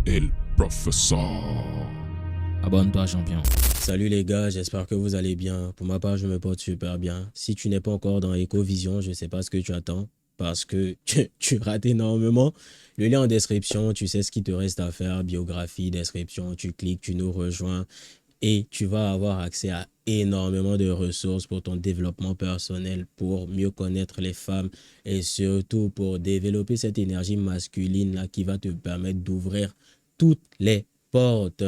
El Professeur. Abonne-toi, champion. Salut les gars, j'espère que vous allez bien. Pour ma part, je me porte super bien. Si tu n'es pas encore dans Ecovision, je ne sais pas ce que tu attends parce que tu rates énormément. Le lien en description, tu sais ce qu'il te reste à faire, biographie, description, tu cliques, tu nous rejoins et tu vas avoir accès à énormément de ressources pour ton développement personnel, pour mieux connaître les femmes et surtout pour développer cette énergie masculine là qui va te permettre d'ouvrir toutes les portes.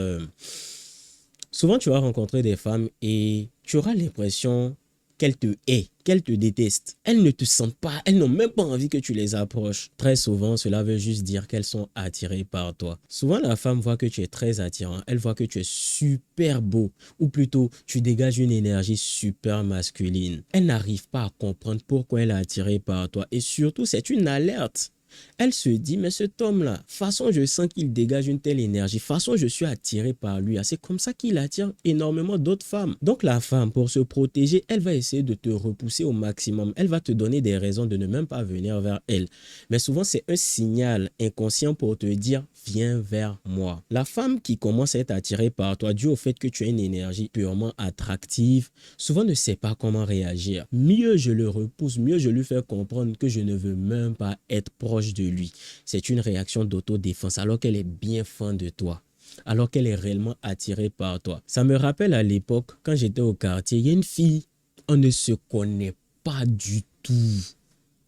Souvent, tu vas rencontrer des femmes et tu auras l'impression qu'elles te haient, qu'elles te détestent. Elles ne te sentent pas, elles n'ont même pas envie que tu les approches. Très souvent, cela veut juste dire qu'elles sont attirées par toi. Souvent, la femme voit que tu es très attirant, elle voit que tu es super beau, ou plutôt, tu dégages une énergie super masculine. Elle n'arrive pas à comprendre pourquoi elle est attirée par toi et surtout, c'est une alerte. Elle se dit, mais cet homme-là, façon je sens qu'il dégage une telle énergie, façon je suis attiré par lui. C'est comme ça qu'il attire énormément d'autres femmes. Donc la femme, pour se protéger, elle va essayer de te repousser au maximum. Elle va te donner des raisons de ne même pas venir vers elle. Mais souvent, c'est un signal inconscient pour te dire, viens vers moi. La femme qui commence à être attirée par toi, dû au fait que tu as une énergie purement attractive, souvent ne sait pas comment réagir. Mieux je le repousse, mieux je lui fais comprendre que je ne veux même pas être proche de lui. C'est une réaction d'autodéfense alors qu'elle est bien fan de toi, alors qu'elle est réellement attirée par toi. Ça me rappelle à l'époque, quand j'étais au quartier, il y a une fille, on ne se connaît pas du tout.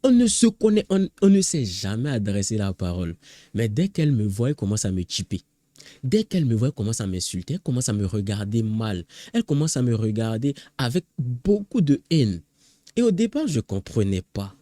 On ne se connaît, on ne s'est jamais adressé la parole. Mais dès qu'elle me voit, elle commence à me chipper. Dès qu'elle me voit, elle commence à m'insulter, elle commence à me regarder mal. Elle commence à me regarder avec beaucoup de haine. Et au départ, je ne comprenais pas.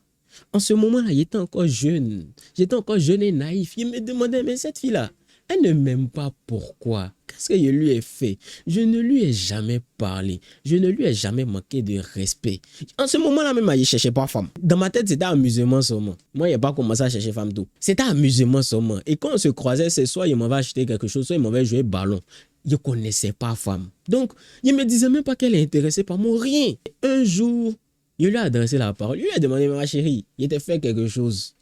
En ce moment-là, j'étais encore jeune. J'étais encore jeune et naïf. Il me demandait, mais cette fille-là, elle ne m'aime pas, pourquoi? Qu'est-ce que je lui ai fait? Je ne lui ai jamais parlé. Je ne lui ai jamais manqué de respect. En ce moment-là, même, je ne cherchais pas femme. Dans ma tête, c'était amusement seulement. Moi, je n'ai pas commencé à chercher femme tout. C'était amusement seulement. Et quand on se croisait, c'est soit il m'avait acheté quelque chose, soit il m'avait joué ballon. Je ne connaissais pas femme. Donc, il ne me disait même pas qu'elle est intéressée par moi. Rien. Un jour, je lui ai adressé la parole. Je lui ai demandé, ma chérie, il t'a fait quelque chose?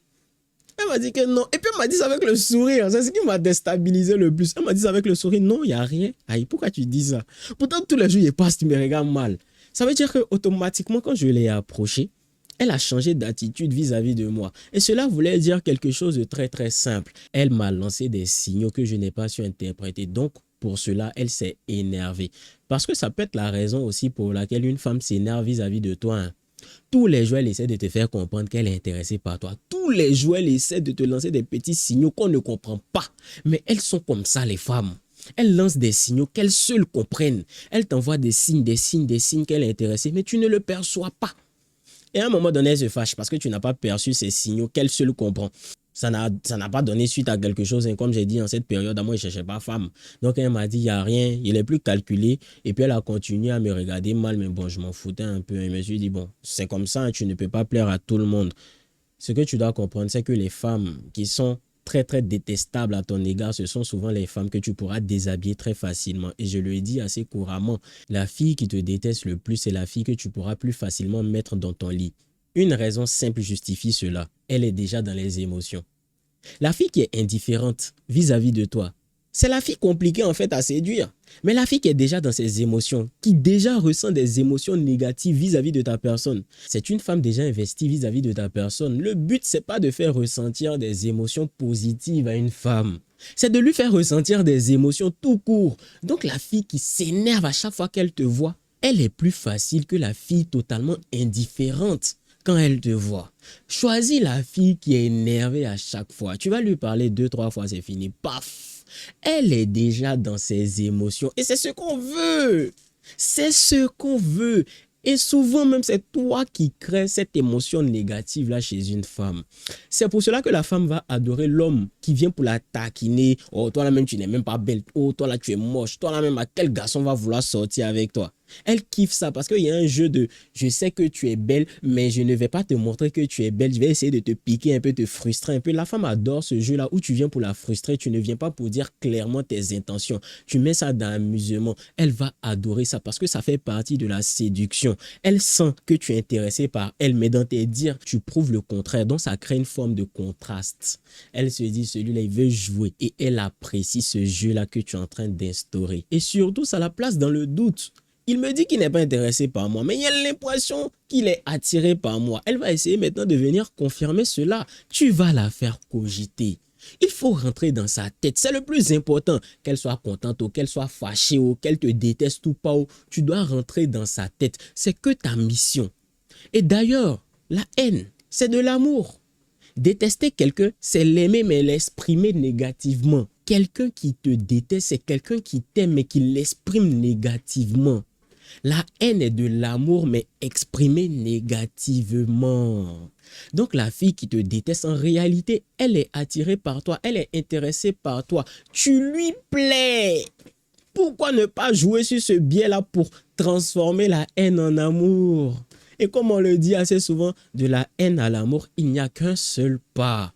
Elle m'a dit que non. Et puis elle m'a dit ça avec le sourire. C'est ce qui m'a déstabilisé le plus. Elle m'a dit ça avec le sourire. Non, il n'y a rien. Aïe, pourquoi tu dis ça? Pourtant, tous les jours, il passe, tu me regardes mal. Ça veut dire qu'automatiquement, quand je l'ai approchée, elle a changé d'attitude vis-à-vis de moi. Et cela voulait dire quelque chose de très, très simple. Elle m'a lancé des signaux que je n'ai pas su interpréter. Donc, pour cela, elle s'est énervée. Parce que ça peut être la raison aussi pour laquelle une femme s'énerve vis-à-vis de toi. Tous les jours, elle essaie de te faire comprendre qu'elle est intéressée par toi. Tous les jours, elle essaie de te lancer des petits signaux qu'on ne comprend pas. Mais elles sont comme ça, les femmes. Elles lancent des signaux qu'elles seules comprennent. Elles t'envoient des signes qu'elle est intéressée, mais tu ne le perçois pas. Et à un moment donné, elle se fâche parce que tu n'as pas perçu ces signaux qu'elle seule comprend. Ça n'a pas donné suite à quelque chose. Comme j'ai dit, en cette période, moi, je ne cherchais pas femme. Donc, elle m'a dit, il n'y a rien, il est plus calculé. Et puis, elle a continué à me regarder mal. Mais bon, je m'en foutais un peu. Et je me suis dit, bon, c'est comme ça, tu ne peux pas plaire à tout le monde. Ce que tu dois comprendre, c'est que les femmes qui sont très, très détestables à ton égard, ce sont souvent les femmes que tu pourras déshabiller très facilement. Et je le dis assez couramment, la fille qui te déteste le plus, c'est la fille que tu pourras plus facilement mettre dans ton lit. Une raison simple justifie cela. Elle est déjà dans les émotions. La fille qui est indifférente vis-à-vis de toi, c'est la fille compliquée en fait à séduire. Mais la fille qui est déjà dans ses émotions, qui déjà ressent des émotions négatives vis-à-vis de ta personne, c'est une femme déjà investie vis-à-vis de ta personne. Le but, c'est pas de faire ressentir des émotions positives à une femme. C'est de lui faire ressentir des émotions tout court. Donc la fille qui s'énerve à chaque fois qu'elle te voit, elle est plus facile que la fille totalement indifférente. Quand elle te voit, choisis la fille qui est énervée à chaque fois. Tu vas lui parler 2-3 fois, c'est fini. Paf! Elle est déjà dans ses émotions. Et c'est ce qu'on veut. C'est ce qu'on veut. Et souvent même, c'est toi qui crées cette émotion négative-là chez une femme. C'est pour cela que la femme va adorer l'homme qui vient pour la taquiner. Oh, toi là même, tu n'es même pas belle. Oh, toi là, tu es moche. Toi là même, quel garçon va vouloir sortir avec toi? Elle kiffe ça parce qu'il y a un jeu de je sais que tu es belle, mais je ne vais pas te montrer que tu es belle. Je vais essayer de te piquer un peu, te frustrer un peu. La femme adore ce jeu-là où tu viens pour la frustrer. Tu ne viens pas pour dire clairement tes intentions. Tu mets ça dans l'amusement. Elle va adorer ça parce que ça fait partie de la séduction. Elle sent que tu es intéressé par elle, mais dans tes dires, tu prouves le contraire. Donc, ça crée une forme de contraste. Elle se dit, celui-là, il veut jouer et elle apprécie ce jeu-là que tu es en train d'instaurer. Et surtout, ça la place dans le doute. Il me dit qu'il n'est pas intéressé par moi, mais il a l'impression qu'il est attiré par moi. Elle va essayer maintenant de venir confirmer cela. Tu vas la faire cogiter. Il faut rentrer dans sa tête. C'est le plus important. Qu'elle soit contente ou qu'elle soit fâchée ou qu'elle te déteste ou pas. Tu dois rentrer dans sa tête. C'est que ta mission. Et d'ailleurs, la haine, c'est de l'amour. Détester quelqu'un, c'est l'aimer mais l'exprimer négativement. Quelqu'un qui te déteste, c'est quelqu'un qui t'aime mais qui l'exprime négativement. La haine est de l'amour, mais exprimée négativement. Donc la fille qui te déteste, en réalité, elle est attirée par toi, elle est intéressée par toi. Tu lui plais. Pourquoi ne pas jouer sur ce biais-là pour transformer la haine en amour? Et comme on le dit assez souvent, de la haine à l'amour, il n'y a qu'un seul pas.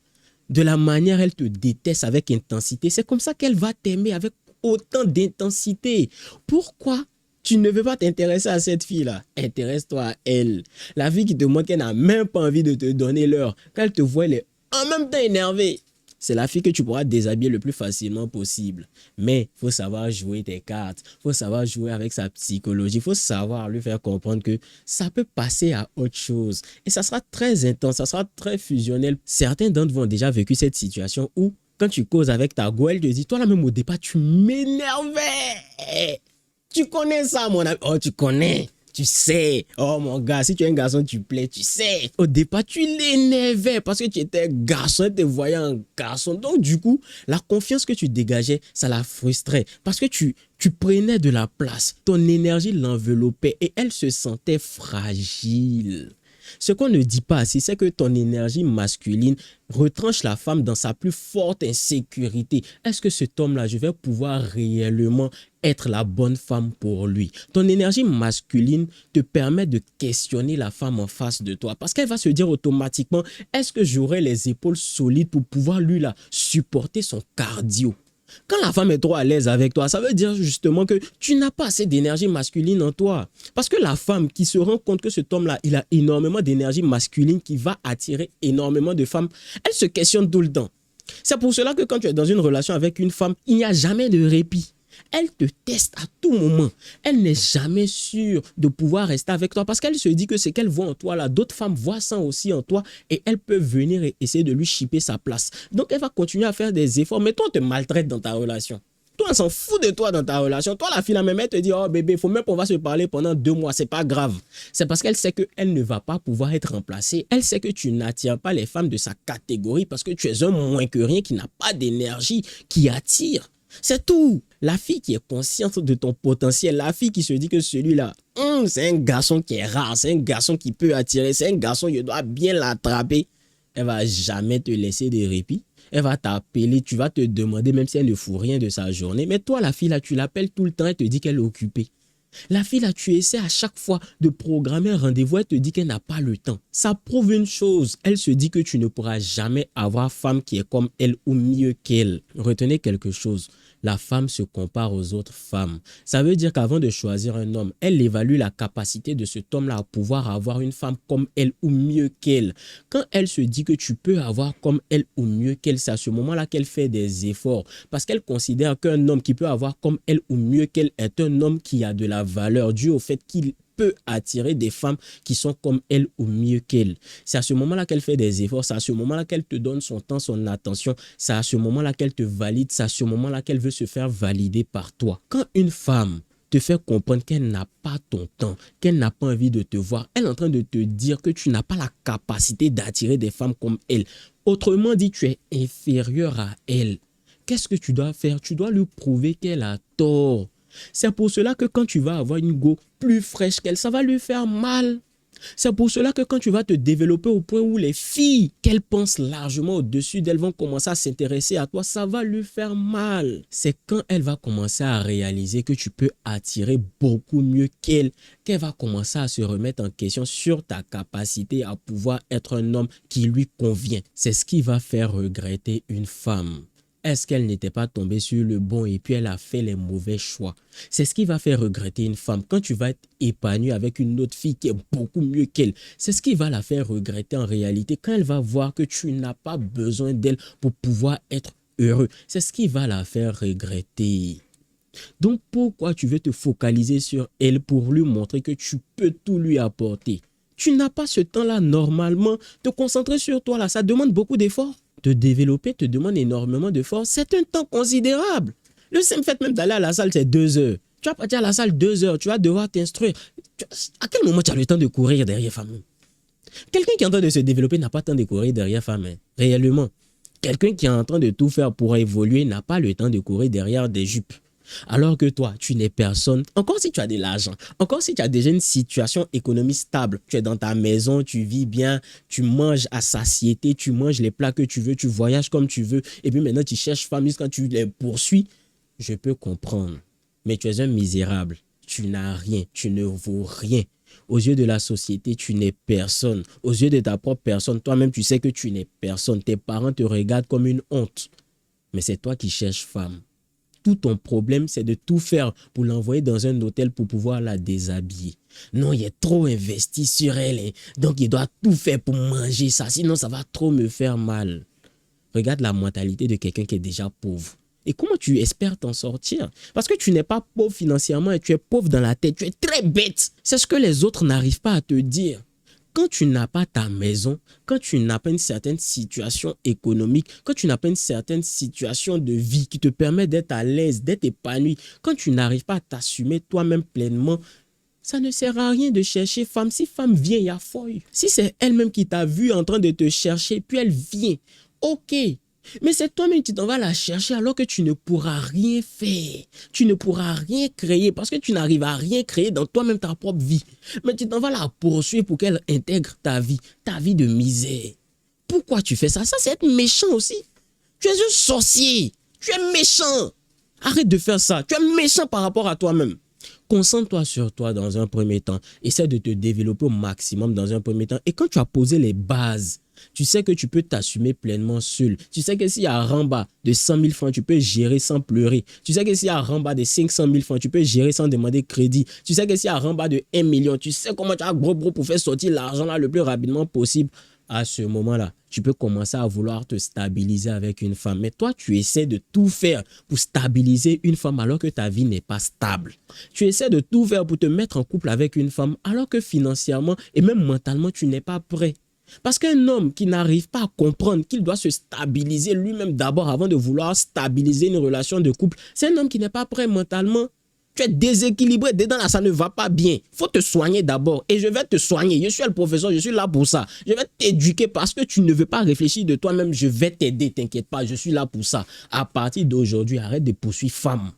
De la manière elle te déteste avec intensité, c'est comme ça qu'elle va t'aimer avec autant d'intensité. Pourquoi tu ne veux pas t'intéresser à cette fille-là? Intéresse-toi à elle. La fille qui te montre qu'elle n'a même pas envie de te donner l'heure. Quand elle te voit, elle est en même temps énervée. C'est la fille que tu pourras déshabiller le plus facilement possible. Mais il faut savoir jouer tes cartes. Il faut savoir jouer avec sa psychologie. Il faut savoir lui faire comprendre que ça peut passer à autre chose. Et ça sera très intense, ça sera très fusionnel. Certains d'entre vous ont déjà vécu cette situation où quand tu causes avec ta go, elle te dit, toi là même au départ, tu m'énervais. Tu connais ça, mon ami. Oh, tu connais. Tu sais, oh mon gars, si tu es un garçon, tu plais, tu sais. Au départ, tu l'énervais parce que tu étais garçon, elle te voyait en garçon. Donc, du coup, la confiance que tu dégageais, ça la frustrait parce que tu prenais de la place. Ton énergie l'enveloppait et elle se sentait fragile. Ce qu'on ne dit pas assez, c'est que ton énergie masculine retranche la femme dans sa plus forte insécurité. Est-ce que cet homme-là, je vais pouvoir réellement être la bonne femme pour lui? Ton énergie masculine te permet de questionner la femme en face de toi parce qu'elle va se dire automatiquement, est-ce que j'aurai les épaules solides pour pouvoir lui là supporter son cardio? Quand la femme est trop à l'aise avec toi, ça veut dire justement que tu n'as pas assez d'énergie masculine en toi. Parce que la femme qui se rend compte que cet homme-là, il a énormément d'énergie masculine qui va attirer énormément de femmes, elle se questionne tout le temps. C'est pour cela que quand tu es dans une relation avec une femme, il n'y a jamais de répit. Elle te teste à tout moment. Elle n'est jamais sûre de pouvoir rester avec toi parce qu'elle se dit que ce qu'elle voit en toi, là, d'autres femmes voient ça aussi en toi et elles peuvent venir et essayer de lui chipper sa place. Donc, elle va continuer à faire des efforts, mais toi, on te maltraite dans ta relation. Toi, on s'en fout de toi dans ta relation. Toi, la fille, la même, elle te dit, oh bébé, il faut même qu'on va se parler pendant 2 mois. C'est pas grave. C'est parce qu'elle sait qu'elle ne va pas pouvoir être remplacée. Elle sait que tu n'attires pas les femmes de sa catégorie parce que tu es un moins que rien qui n'a pas d'énergie, qui attire. C'est tout. La fille qui est consciente de ton potentiel, la fille qui se dit que celui-là, c'est un garçon qui est rare, c'est un garçon qui peut attirer, c'est un garçon, je dois bien l'attraper. Elle va jamais te laisser de répit. Elle va t'appeler, tu vas te demander même si elle ne fout rien de sa journée. Mais toi, la fille là, tu l'appelles tout le temps, elle te dit qu'elle est occupée. La fille là, tu essaies à chaque fois de programmer un rendez-vous, elle te dit qu'elle n'a pas le temps. Ça prouve une chose, elle se dit que tu ne pourras jamais avoir femme qui est comme elle ou mieux qu'elle. Retenez quelque chose, la femme se compare aux autres femmes. Ça veut dire qu'avant de choisir un homme, elle évalue la capacité de cet homme-là à pouvoir avoir une femme comme elle ou mieux qu'elle. Quand elle se dit que tu peux avoir comme elle ou mieux qu'elle, c'est à ce moment-là qu'elle fait des efforts. Parce qu'elle considère qu'un homme qui peut avoir comme elle ou mieux qu'elle est un homme qui a de la valeur due au fait qu'il peut attirer des femmes qui sont comme elle ou mieux qu'elle. C'est à ce moment-là qu'elle fait des efforts, c'est à ce moment-là qu'elle te donne son temps, son attention, c'est à ce moment-là qu'elle te valide, c'est à ce moment-là qu'elle veut se faire valider par toi. Quand une femme te fait comprendre qu'elle n'a pas ton temps, qu'elle n'a pas envie de te voir, elle est en train de te dire que tu n'as pas la capacité d'attirer des femmes comme elle. Autrement dit, tu es inférieur à elle. Qu'est-ce que tu dois faire? Tu dois lui prouver qu'elle a tort. C'est pour cela que quand tu vas avoir une go plus fraîche qu'elle, ça va lui faire mal. C'est pour cela que quand tu vas te développer au point où les filles qu'elles pensent largement au-dessus d'elles vont commencer à s'intéresser à toi, ça va lui faire mal. C'est quand elle va commencer à réaliser que tu peux attirer beaucoup mieux qu'elle va commencer à se remettre en question sur ta capacité à pouvoir être un homme qui lui convient. C'est ce qui va faire regretter une femme. Est-ce qu'elle n'était pas tombée sur le bon et puis elle a fait les mauvais choix? C'est ce qui va faire regretter une femme. Quand tu vas être épanoui avec une autre fille qui est beaucoup mieux qu'elle, c'est ce qui va la faire regretter en réalité quand elle va voir que tu n'as pas besoin d'elle pour pouvoir être heureux. C'est ce qui va la faire regretter. Donc pourquoi tu veux te focaliser sur elle pour lui montrer que tu peux tout lui apporter? Tu n'as pas ce temps-là normalement. Te concentrer sur toi là, ça demande beaucoup d'efforts. Te développer te demande énormément d'efforts. C'est un temps considérable. Le simple fait même d'aller à la salle, c'est 2 heures. Tu vas partir à la salle 2 heures, tu vas devoir t'instruire. À quel moment tu as le temps de courir derrière femme? Quelqu'un qui est en train de se développer n'a pas le temps de courir derrière femme, réellement. Quelqu'un qui est en train de tout faire pour évoluer n'a pas le temps de courir derrière des jupes. Alors que toi, tu n'es personne. Encore si tu as de l'argent, encore si tu as déjà une situation économique stable, tu es dans ta maison, tu vis bien, tu manges à satiété, tu manges les plats que tu veux, tu voyages comme tu veux, et puis maintenant tu cherches femme quand tu les poursuis, je peux comprendre. Mais tu es un misérable, tu n'as rien, tu ne vaux rien. Aux yeux de la société, tu n'es personne. Aux yeux de ta propre personne, toi-même, tu sais que tu n'es personne. Tes parents te regardent comme une honte. Mais c'est toi qui cherches femme. Tout ton problème, c'est de tout faire pour l'envoyer dans un hôtel pour pouvoir la déshabiller. Non, il est trop investi sur elle, hein. Donc il doit tout faire pour manger ça, sinon ça va trop me faire mal. Regarde la mentalité de quelqu'un qui est déjà pauvre. Et comment tu espères t'en sortir? Parce que tu n'es pas pauvre financièrement et tu es pauvre dans la tête. Tu es très bête. C'est ce que les autres n'arrivent pas à te dire. Quand tu n'as pas ta maison, quand tu n'as pas une certaine situation économique, quand tu n'as pas une certaine situation de vie qui te permet d'être à l'aise, d'être épanoui, quand tu n'arrives pas à t'assumer toi-même pleinement, ça ne sert à rien de chercher femme. Si femme vient, il y a folle. Si c'est elle-même qui t'a vu en train de te chercher, puis elle vient, ok. Mais c'est toi-même qui t'en vas la chercher alors que tu ne pourras rien faire. Tu ne pourras rien créer parce que tu n'arrives à rien créer dans toi-même ta propre vie. Mais tu t'en vas la poursuivre pour qu'elle intègre ta vie de misère. Pourquoi tu fais ça? Ça, c'est être méchant aussi. Tu es un sorcier. Tu es méchant. Arrête de faire ça. Tu es méchant par rapport à toi-même. Concentre-toi sur toi dans un premier temps. Essaie de te développer au maximum dans un premier temps. Et quand tu as posé les bases, tu sais que tu peux t'assumer pleinement seul. Tu sais que s'il y a un ramba de 100 000 francs, tu peux gérer sans pleurer. Tu sais que s'il y a un ramba de 500 000 francs, tu peux gérer sans demander crédit. Tu sais que s'il y a un ramba de 1 million, tu sais comment tu as gros pour faire sortir l'argent là le plus rapidement possible. À ce moment-là, tu peux commencer à vouloir te stabiliser avec une femme. Mais toi, tu essaies de tout faire pour stabiliser une femme alors que ta vie n'est pas stable. Tu essaies de tout faire pour te mettre en couple avec une femme alors que financièrement et même mentalement, tu n'es pas prêt. Parce qu'un homme qui n'arrive pas à comprendre qu'il doit se stabiliser lui-même d'abord avant de vouloir stabiliser une relation de couple, c'est un homme qui n'est pas prêt mentalement. Tu es déséquilibré dedans là, ça ne va pas bien. Il faut te soigner d'abord et je vais te soigner. Je suis le professeur, je suis là pour ça. Je vais t'éduquer parce que tu ne veux pas réfléchir de toi-même. Je vais t'aider, t'inquiète pas, je suis là pour ça. À partir d'aujourd'hui, arrête de poursuivre femme.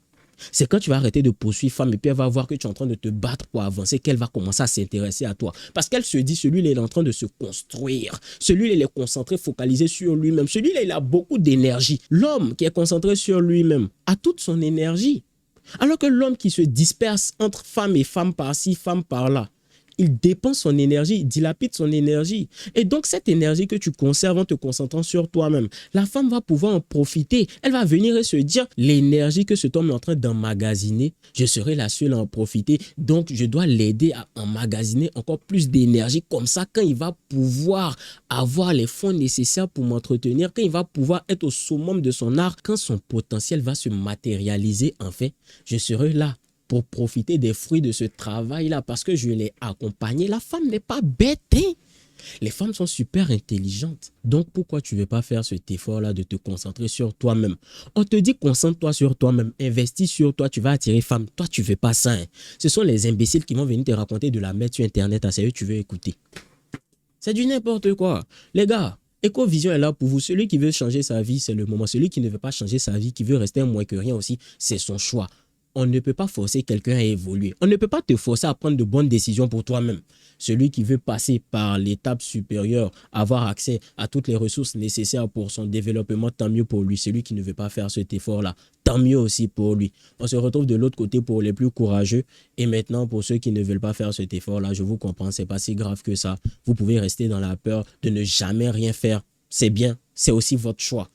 C'est quand tu vas arrêter de poursuivre femme et puis elle va voir que tu es en train de te battre pour avancer qu'elle va commencer à s'intéresser à toi. Parce qu'elle se dit, celui-là, il est en train de se construire. Celui-là, il est concentré, focalisé sur lui-même. Celui-là, il a beaucoup d'énergie. L'homme qui est concentré sur lui-même a toute son énergie. Alors que l'homme qui se disperse entre femme et femme par-ci, femme par-là, il dépense son énergie, il dilapide son énergie. Et donc, cette énergie que tu conserves en te concentrant sur toi-même, la femme va pouvoir en profiter. Elle va venir et se dire, l'énergie que cet homme est en train d'emmagasiner, je serai la seule à en profiter. Donc, je dois l'aider à emmagasiner encore plus d'énergie. Comme ça, quand il va pouvoir avoir les fonds nécessaires pour m'entretenir, quand il va pouvoir être au summum de son art, quand son potentiel va se matérialiser, en fait, je serai là pour profiter des fruits de ce travail-là parce que je l'ai accompagné. La femme n'est pas bête, hein? Les femmes sont super intelligentes. Donc, pourquoi tu ne veux pas faire cet effort-là de te concentrer sur toi-même? On te dit concentre-toi sur toi-même, investis sur toi, tu vas attirer femme. Toi, tu ne veux pas ça, hein? Ce sont les imbéciles qui vont venir te raconter de la merde sur Internet. C'est eux que tu veux écouter. C'est du n'importe quoi. Les gars, Ecovision est là pour vous. Celui qui veut changer sa vie, c'est le moment. Celui qui ne veut pas changer sa vie, qui veut rester un moins que rien aussi, c'est son choix. on ne peut pas forcer quelqu'un à évoluer. On ne peut pas te forcer à prendre de bonnes décisions pour toi-même. Celui qui veut passer par l'étape supérieure, avoir accès à toutes les ressources nécessaires pour son développement, tant mieux pour lui. Celui qui ne veut pas faire cet effort-là, tant mieux aussi pour lui. On se retrouve de l'autre côté pour les plus courageux. Et maintenant, pour ceux qui ne veulent pas faire cet effort-là, je vous comprends, c'est pas si grave que ça. Vous pouvez rester dans la peur de ne jamais rien faire. C'est bien, c'est aussi votre choix.